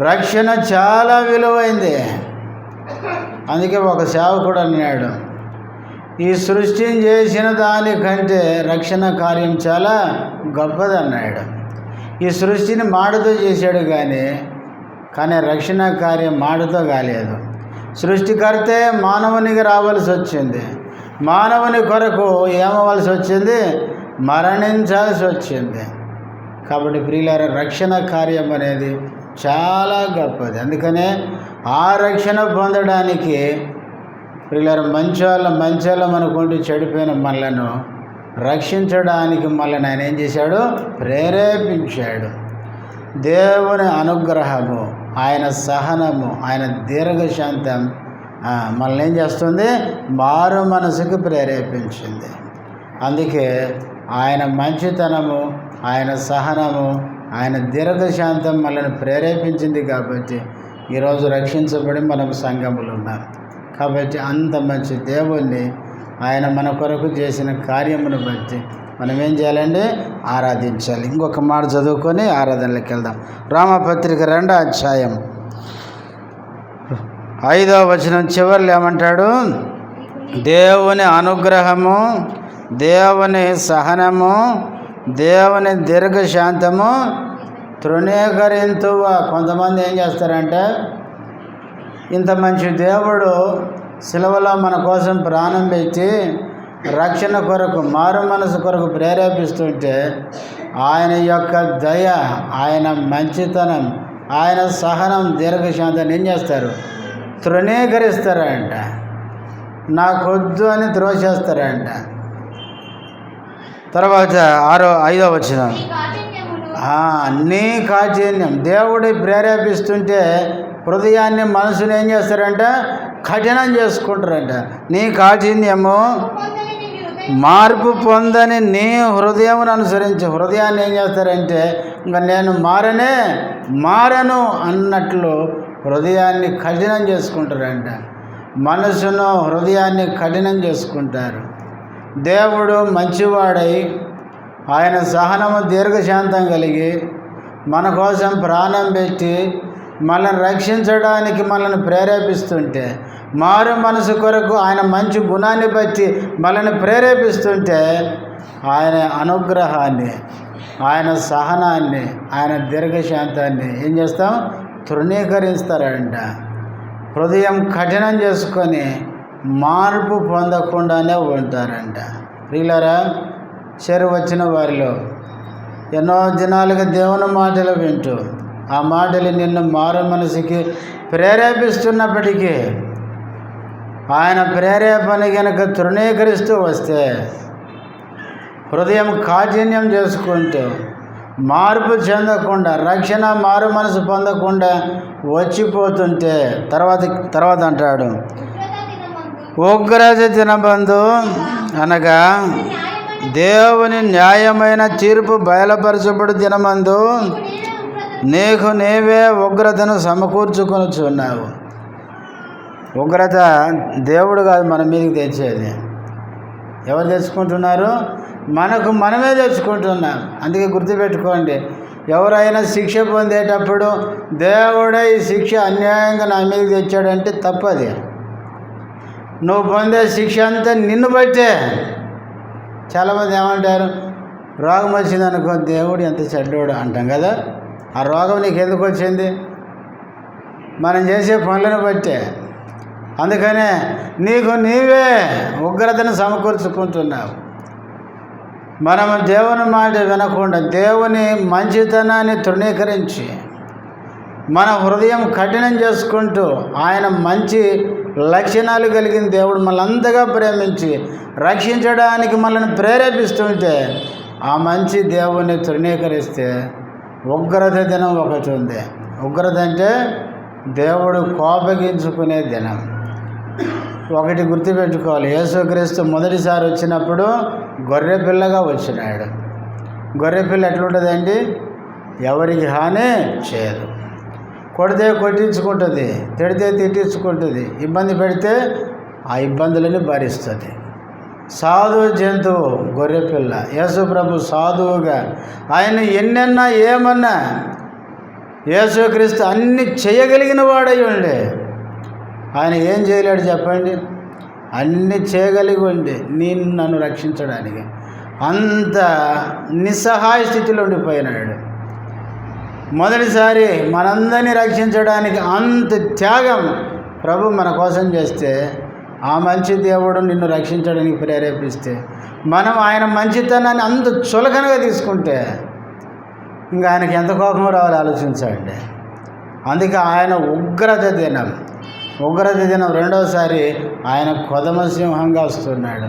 Speaker 1: రక్షణ చాలా విలువైంది. అందుకే ఒక సేవకుడు అన్నాడు, ఈ సృష్టిని చేసిన దానికంటే రక్షణ కార్యం చాలా గొప్పదన్నాడు. ఈ సృష్టిని మాటతో చేశాడు కానీ రక్షణ కార్యం మాటతో కాలేదు. సృష్టికర్తే మానవునికి రావాల్సి వచ్చింది. మానవుని కొరకు ఏమవలసి వచ్చింది? మరణించాల్సి వచ్చింది. కాబట్టి ప్రియులారా, రక్షణ కార్యం అనేది చాలా గొప్పది. అందుకనే ఆ రక్షణ పొందడానికి ప్రియులారా, మంచోళ్ళం అనుకుంటూ చెడిపోయిన మనలను రక్షించడానికి మళ్ళీ ఆయన ఏం చేశాడు? ప్రేరేపించాడు. దేవుని అనుగ్రహము, ఆయన సహనము, ఆయన దీర్ఘశాంతం మనల్ని ఏం చేస్తుంది? మారు మనసుకు ప్రేరేపించింది. అందుకే ఆయన మంచితనము, ఆయన సహనము, ఆయన దీర్ఘశాంతం మనల్ని ప్రేరేపించింది. కాబట్టి ఈరోజు రక్షించబడి మనం సంఘములు ఉన్నాం. కాబట్టి అంత మంచి దేవుణ్ణి ఆయన మన కొరకు చేసిన కార్యమును బట్టి మనం ఏం చేయాలండి? ఆరాధించాలి. ఇంకొక మాట చదువుకొని ఆరాధనలోకి వెళ్దాం. రామపత్రిక 2వ అధ్యాయం 5వ వచనం చివర్లో ఏమంటాడు? దేవుని అనుగ్రహము, దేవుని సహనము, దేవుని దీర్ఘశాంతము తృణీకరింతువ. కొంతమంది ఏం చేస్తారంటే, ఇంత మంచి దేవుడు సిలువలో మన కోసం ప్రాణం పెట్టి రక్షణ కొరకు, మారు మనసు కొరకు ప్రేరేపిస్తుంటే ఆయన యొక్క దయ, ఆయన మంచితనం, ఆయన సహనం, దీర్ఘశాంతాన్ని ఏం చేస్తారు? తృణీకరిస్తారంట. నాకొద్దు అని త్రోసేస్తారంట. తర్వాత 5వ వచనం, నీ కాఠిన్యం, దేవుడి ప్రేరేపిస్తుంటే హృదయాన్ని, మనసుని ఏం చేస్తారంట? కఠినం చేసుకుంటారంట. నీ కాఠిన్యము మార్పు పొందని నీ హృదయమును అనుసరించి, హృదయాన్ని ఏం చేస్తారంటే ఇంకా నేను మారను అన్నట్లు హృదయాన్ని కఠినం చేసుకుంటారంట. మనసును, హృదయాన్ని కఠినం చేసుకుంటారు. దేవుడు మంచివాడై ఆయన సహనము, దీర్ఘశాంతం కలిగి మన కోసం ప్రాణం పెట్టి మనల్ని రక్షించడానికి మనల్ని ప్రేరేపిస్తుంటే, మారు మనసు కొరకు ఆయన మంచి గుణాన్ని బట్టి మనల్ని ప్రేరేపిస్తుంటే ఆయన అనుగ్రహాన్ని, ఆయన సహనాన్ని, ఆయన దీర్ఘశాంతాన్ని ఏం చేస్తాం? తృణీకరిస్తారంట. హృదయం కఠినం చేసుకొని మార్పు పొందకుండానే ఉంటారంట. ప్రియులారా, వచ్చిన వారిలో ఎన్నో దినాలుగా దేవుని మాటలు వింటూ ఆ మాటలు నిన్ను మారు మనసుకి ప్రేరేపిస్తున్నప్పటికీ ఆయన ప్రేరేపణ కనుక తృణీకరిస్తూ వస్తే, హృదయం కాఠిన్యం చేసుకుంటూ మార్పు చెందకుండా, రక్షణ, మారు మనసు పొందకుండా వచ్చిపోతుంటే తర్వాత అంటాడు, ఉగ్రత దినమందు అనగా దేవుని న్యాయమైన తీర్పు బయలుపరచబడు దినమందు నీకు నీవే ఉగ్రతను సమకూర్చుకొనుచున్నావు. ఉగ్రత దేవుడు కాదు మన మీదకి తెచ్చేది. ఎవరు తెచ్చుకుంటున్నారు? మనమే తెచ్చుకుంటున్నాం. అందుకే గుర్తుపెట్టుకోండి, ఎవరైనా శిక్ష పొందేటప్పుడు దేవుడే ఈ శిక్ష అన్యాయంగా నా మీదకి తెచ్చాడంటే తప్పది. నువ్వు పొందే శిక్ష అంతా నిన్ను బట్టే. చాలామంది ఏమంటారు? రోగం వచ్చిందనుకో, దేవుడు ఎంత చెడ్డోడు అంటాం కదా. ఆ రోగం నీకు ఎందుకు వచ్చింది? మనం చేసే పనులను బట్టే. అందుకనే నీకు నీవే ఉగ్రతను సమకూర్చుకుంటున్నావు. మనం దేవుని మాట వినకుండా దేవుని మంచితనాన్ని తృణీకరించి మన హృదయం కఠినం చేసుకుంటూ ఆయన మంచి లక్షణాలు కలిగిన దేవుడు మనల్ని అంతగా ప్రేమించి రక్షించడానికి మనల్ని ప్రేరేపిస్తుంటే ఆ మంచి దేవుని తృణీకరిస్తే ఉగ్రత దినం ఒకటి ఉంది. ఉగ్రత అంటే దేవుడు కోపగించుకునే దినం. ఒకటి గుర్తుపెట్టుకోవాలి, యేసుక్రీస్తు మొదటిసారి వచ్చినప్పుడు గొర్రెపిల్లగా వచ్చినాడు. గొర్రెపిల్ల ఎట్లుంటుందండి? ఎవరికి హాని చేయదు. కొడితే కొట్టించుకుంటుంది, తిడితే తిట్టించుకుంటుంది, ఇబ్బంది పెడితే ఆ ఇబ్బందులని భరిస్తుంది. సాధువు జంతువు గొర్రెపిల్ల. యేసు ప్రభు సాధువుగా ఆయన ఎన్నెన్నా ఏమన్నా యేసుక్రీస్తు అన్ని చేయగలిగిన వాడై ఉండే ఆయన ఏం చేయలేడు చెప్పండి? అన్నీ చేయగలిగి ఉండి నన్ను రక్షించడానికి అంత నిస్సహాయ స్థితిలో ఉండిపోయినాడు. మొదటిసారి మనందరినీ రక్షించడానికి అంత త్యాగం ప్రభు మన కోసం చేస్తే, ఆ మంచి దేవుడు నిన్ను రక్షించడానికి ప్రేరేపిస్తే, మనం ఆయన మంచితనాన్ని అంత చులకనగా తీసుకుంటే ఇంకా ఆయనకి ఎంత కోపం రావాలో ఆలోచించండి. అందుకే ఆయన ఉగ్రత దినం రెండోసారి ఆయన కొదమ సింహంగా వస్తున్నాడు.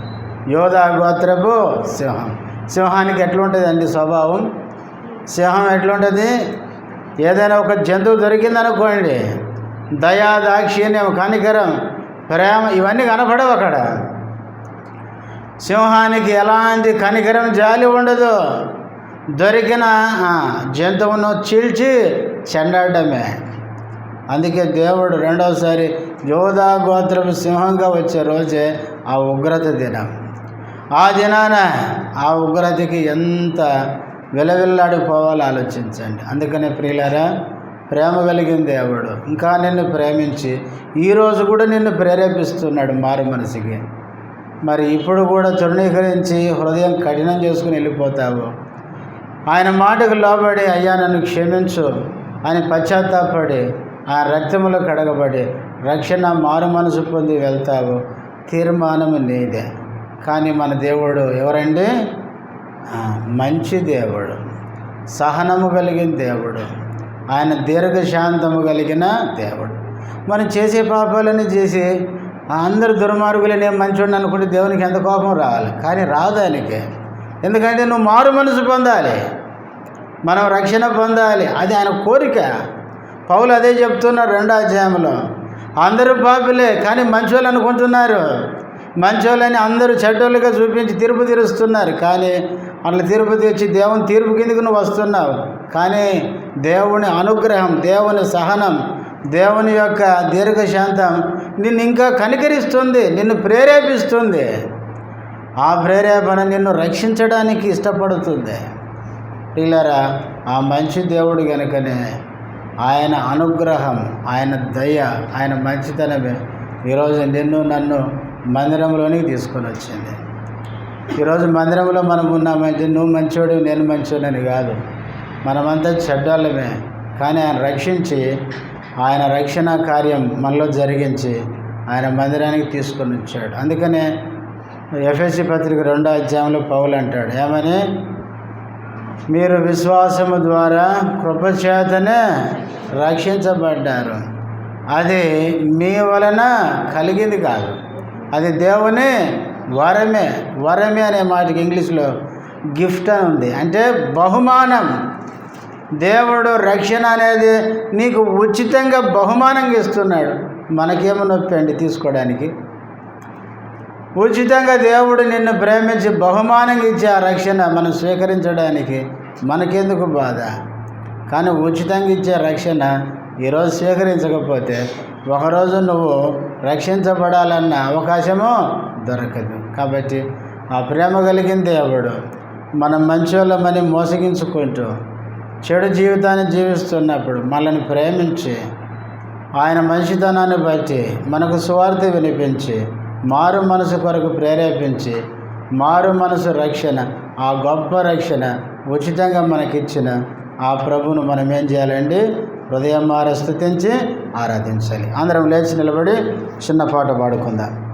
Speaker 1: యోధా గోత్రపు సింహం. సింహానికి ఎట్లుంటుందండి స్వభావం? సింహం ఎట్లుంటుంది? ఏదైనా ఒక జంతువు దొరికిందనుకోండి, దయా, దాక్షిణ్యం, కనికరం, ప్రేమ ఇవన్నీ కనపడవు అక్కడ. సింహానికి ఎలాంటి కనికరం, జాలి ఉండదు. దొరికిన జంతువును చీల్చి చెండాడమే. అందుకే దేవుడు రెండవసారి యోధా గోత్రపు సింహంగా వచ్చే రోజే ఆ ఉగ్రత దినం. ఆ దినాన ఆ ఉగ్రతకి ఎంత విలవిల్లాడిపోవాలో ఆలోచించండి. అందుకనే ప్రియులారా, ప్రేమ కలిగిన దేవుడు ఇంకా నిన్ను ప్రేమించి ఈరోజు కూడా నిన్ను ప్రేరేపిస్తున్నాడు మారు మనసుకి. మరి ఇప్పుడు కూడా తృణీకరించి హృదయం కఠినం చేసుకుని వెళ్ళిపోతావు. ఆయన మాటకు లోబడి అయ్యా నన్ను క్షమించు అని పశ్చాత్తాపడి ఆ రక్తములో కడగబడి రక్షణ మారు మనసు పొంది వెళ్తావు. తీర్మానము నీదే. కానీ మన దేవుడు ఎవరండి? మంచి దేవుడు, సహనము కలిగిన దేవుడు, ఆయన దీర్ఘశాంతము కలిగిన దేవుడు. మనం చేసే పాపాలని చేసి అందరు దుర్మార్గులే నేను మంచోడిని అనుకుంటే దేవునికి ఎంత కోపం రావాలి? కానీ రాదు ఆయనకి. ఎందుకంటే నువ్వు మారు మనసు పొందాలి, మనం రక్షణ పొందాలి, అది ఆయన కోరిక. పౌలు అదే చెప్తున్నారు 2వ అధ్యాయంలో. అందరూ పాపులే కానీ మంచోళ్ళు అనుకుంటున్నారు. మంచోళ్ళని అందరూ చెడ్డోళ్ళుగా చూపించి తీర్పు తీరుస్తున్నారు. కానీ అట్లా తీర్పు తెచ్చి దేవుని తీర్పు కిందకు నువ్వు వస్తున్నావు. కానీ దేవుని అనుగ్రహం, దేవుని సహనం, దేవుని యొక్క దీర్ఘశాంతం నిన్ను ఇంకా కనికరిస్తుంది, నిన్ను ప్రేరేపిస్తుంది. ఆ ప్రేరేపణ నిన్ను రక్షించడానికి ఇష్టపడుతుంది. పిల్లరా, ఆ మంచి దేవుడు కనుకనే ఆయన అనుగ్రహం, ఆయన దయ, ఆయన మంచితనమే ఈరోజు నిన్ను నన్ను మందిరంలోనికి తీసుకొని వచ్చింది. ఈరోజు మందిరంలో మనం ఉన్నామంటే నువ్వు మంచోడు నేను మంచోడని కాదు, మనమంతా చెడ్డోళ్ళమే. కానీ ఆయన రక్షించి ఆయన రక్షణ కార్యం మనలో జరిగించి ఆయన మందిరానికి తీసుకొని వచ్చాడు. అందుకనే ఎఫెసీ పత్రిక 2వ అధ్యాయంలో పౌలు అంటాడు ఏమని? మీరు విశ్వాసము ద్వారా కృపచేతనే రక్షించబడ్డారు. అది మీ వలన కలిగింది కాదు, అది దేవుని వరమే. వరమే అనే మాటకి ఇంగ్లీష్లో గిఫ్ట్ అని ఉంది, అంటే బహుమానం. దేవుడు రక్షణ అనేది నీకు ఉచితంగా బహుమానంగా ఇస్తున్నాడు. మనకేమో నొప్పి అండి తీసుకోవడానికి? ఉచితంగా దేవుడు నిన్ను ప్రేమించి బహుమానంగా ఇచ్చే ఆ రక్షణ మనం స్వీకరించడానికి మనకెందుకు బాధ? కానీ ఉచితంగా ఇచ్చే రక్షణ ఈరోజు స్వీకరించకపోతే ఒకరోజు నువ్వు రక్షించబడాలన్న అవకాశము దొరకదు. కాబట్టి ఆ ప్రేమ కలిగిన దేవుడు మనం మంచోళ్ళమని మోసగించుకుంటూ చెడు జీవితాన్ని జీవిస్తున్నప్పుడు మనల్ని ప్రేమించి ఆయన మంచితనాన్ని బట్టి మనకు సువార్త వినిపించి మారు మనసు కొరకు ప్రేరేపించి మారు మనసు రక్షణ, ఆ గొప్ప రక్షణ ఉచితంగా మనకిచ్చిన ఆ ప్రభువును మనం ఏం చేయాలండి? హృదయం మార స్తుతించి ఆరాధించాలి. అందరం లేచి నిలబడి చిన్న పాట పాడుకుందాం.